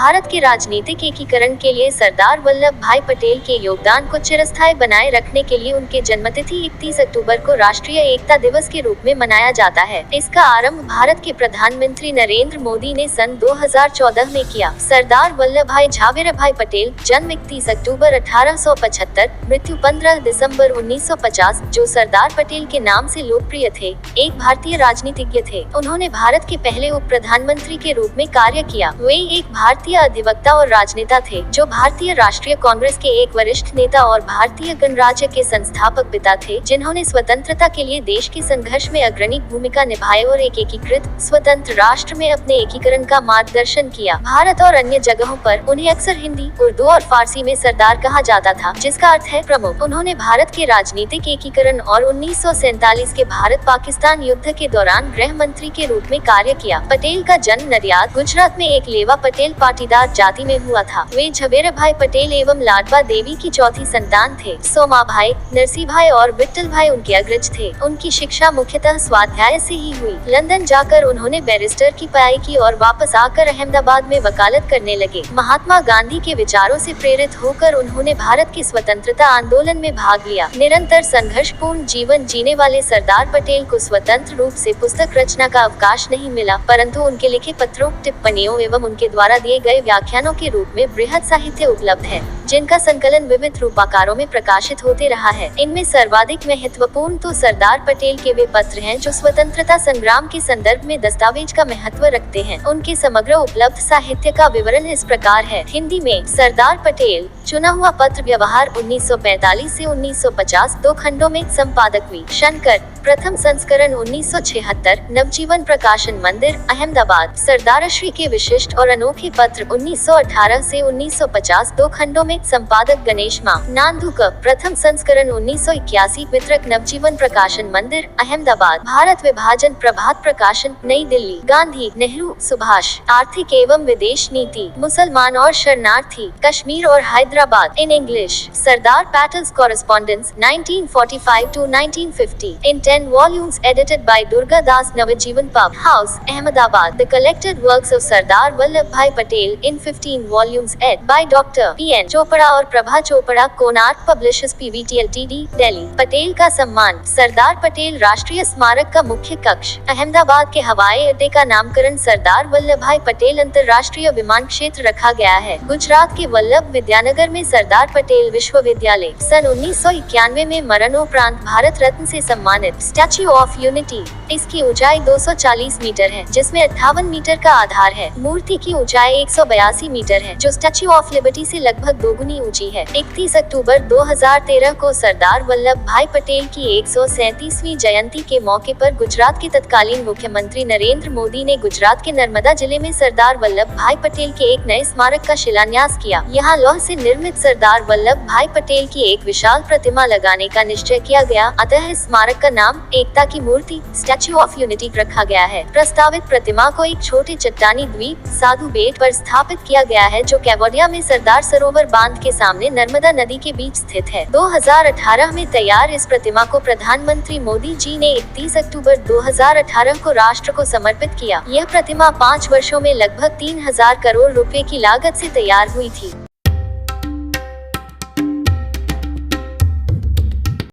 भारत के राजनीतिक एकीकरण के लिए सरदार वल्लभ भाई पटेल के योगदान को चिरस्थायी बनाए रखने के लिए उनके जन्मतिथि 31 अक्टूबर को राष्ट्रीय एकता दिवस के रूप में मनाया जाता है। इसका आरंभ भारत के प्रधानमंत्री नरेंद्र मोदी ने सन 2014 में किया। सरदार वल्लभ भाई झावेरभाई पटेल, जन्म 31 अक्टूबर 1875, मृत्यु 15 दिसंबर 1950, जो सरदार पटेल के नाम से लोकप्रिय थे, एक भारतीय राजनीतिज्ञ थे। उन्होंने भारत के पहले उप प्रधानमंत्री के रूप में कार्य किया। वे एक भारतीय अधिवक्ता और राजनेता थे, जो भारतीय राष्ट्रीय कांग्रेस के एक वरिष्ठ नेता और भारतीय गणराज्य के संस्थापक पिता थे, जिन्होंने स्वतंत्रता के लिए देश के संघर्ष में अग्रणी भूमिका निभाई और एक एकीकृत स्वतंत्र राष्ट्र में अपने एकीकरण का मार्गदर्शन किया। भारत और अन्य जगहों पर उन्हें अक्सर हिंदी, उर्दू और फारसी में सरदार कहा जाता था, जिसका अर्थ है प्रमुख। उन्होंने भारत के राजनीतिक एकीकरण और 1947 के भारत पाकिस्तान युद्ध के दौरान गृह मंत्री के रूप में कार्य किया। पटेल का जन्म नडियाद, गुजरात में एक लेवा पटेल पाटीदार जाति में हुआ था। वे झवेरभाई पटेल एवं लाडबा देवी की चौथी संतान थे। सोमाभाई, नरसिंहभाई और विट्ठलभाई उनके अग्रज थे। उनकी शिक्षा मुख्यतः स्वाध्याय से ही हुई। लंदन जाकर उन्होंने बैरिस्टर की पढ़ाई की और वापस आकर अहमदाबाद में वकालत करने लगे। महात्मा गांधी के विचारों से प्रेरित होकर उन्होंने भारत के स्वतंत्रता आंदोलन में भाग लिया। निरंतर संघर्षपूर्ण जीवन जीने वाले सरदार पटेल को स्वतंत्र रूप से पुस्तक रचना का अवकाश नहीं मिला, परंतु उनके लिखे पत्रों, टिप्पणियों एवं उनके द्वारा दिए गए व्याख्यानों के रूप में बृहद साहित्य उपलब्ध है, जिनका संकलन विविध रूपाकारों में प्रकाशित होते रहा है। इनमें सर्वाधिक महत्वपूर्ण तो सरदार पटेल के वे पत्र हैं, जो स्वतंत्रता संग्राम के संदर्भ में दस्तावेज का महत्व रखते हैं। उनके समग्र उपलब्ध साहित्य का विवरण इस प्रकार है। हिंदी में सरदार पटेल, चुना हुआ पत्र व्यवहार 1945 से 1950, 2 खंडों में, संपादक वी शंकर, प्रथम संस्करण 1976, नवजीवन प्रकाशन मंदिर, अहमदाबाद। सरदारश्री के विशिष्ट और अनोखे पत्र 1918 से 1950, 2 खंडों में, संपादक गणेश मा नांदूकर, प्रथम संस्करण 1981, वितरक नवजीवन प्रकाशन मंदिर, अहमदाबाद। भारत विभाजन, प्रभात प्रकाशन, नई दिल्ली। गांधी, नेहरू, सुभाष, आर्थिक एवं विदेश नीति, मुसलमान और शरणार्थी, कश्मीर और Hyderabad, in English. Sardar Patels correspondence 1945 to 1950, in 10 volumes, edited by Durga Das Navajivan Pub House, Ahmedabad. The collected works of Sardar Vallabhbhai Patel in 15 volumes, ed. by Dr. P.N. Chopra और Prabha Chopra, Konark publishers PVT LTD, Delhi. Patel का सम्मान। सरदार पटेल राष्ट्रीय स्मारक का मुख्य कक्ष, अहमदाबाद के हवाई अड्डे का नामकरण सरदार वल्लभभाई पटेल अंतर्राष्ट्रीय विमान क्षेत्र रखा गया है। गुजरात के वल्लभ विद्यानगर में सरदार पटेल विश्वविद्यालय। सन 1991 में मरणोपरांत भारत रत्न से सम्मानित। Statue of unity. इसकी ऊंचाई 240 मीटर है, जिसमें 58 मीटर का आधार है। मूर्ति की ऊंचाई 182 मीटर है, जो स्टैच्यू ऑफ लिबर्टी से लगभग दोगुनी ऊंची है। 31 अक्टूबर 2013 को सरदार वल्लभ भाई पटेल की 137वीं जयंती के मौके पर गुजरात के तत्कालीन मुख्यमंत्री नरेंद्र मोदी ने गुजरात के नर्मदा जिले में सरदार वल्लभ भाई पटेल के एक नए स्मारक का शिलान्यास किया। यहाँ लौह से निर्मित सरदार वल्लभ भाई पटेल की एक विशाल प्रतिमा लगाने का निश्चय किया गया, अतः इस स्मारक का नाम एकता की मूर्ति, स्टैच्यू ऑफ यूनिटी रखा गया है। प्रस्तावित प्रतिमा को एक छोटे चट्टानी द्वीप, साधु बेट पर स्थापित किया गया है, जो केवडिया में सरदार सरोवर बांध के सामने नर्मदा नदी के बीच स्थित है। 2018 में तैयार इस प्रतिमा को प्रधानमंत्री मोदी जी ने 31 अक्टूबर 2018 को राष्ट्र को समर्पित किया। यह प्रतिमा 5 वर्षों में लगभग 3000 करोड़ रुपए की लागत से तैयार हुई थी।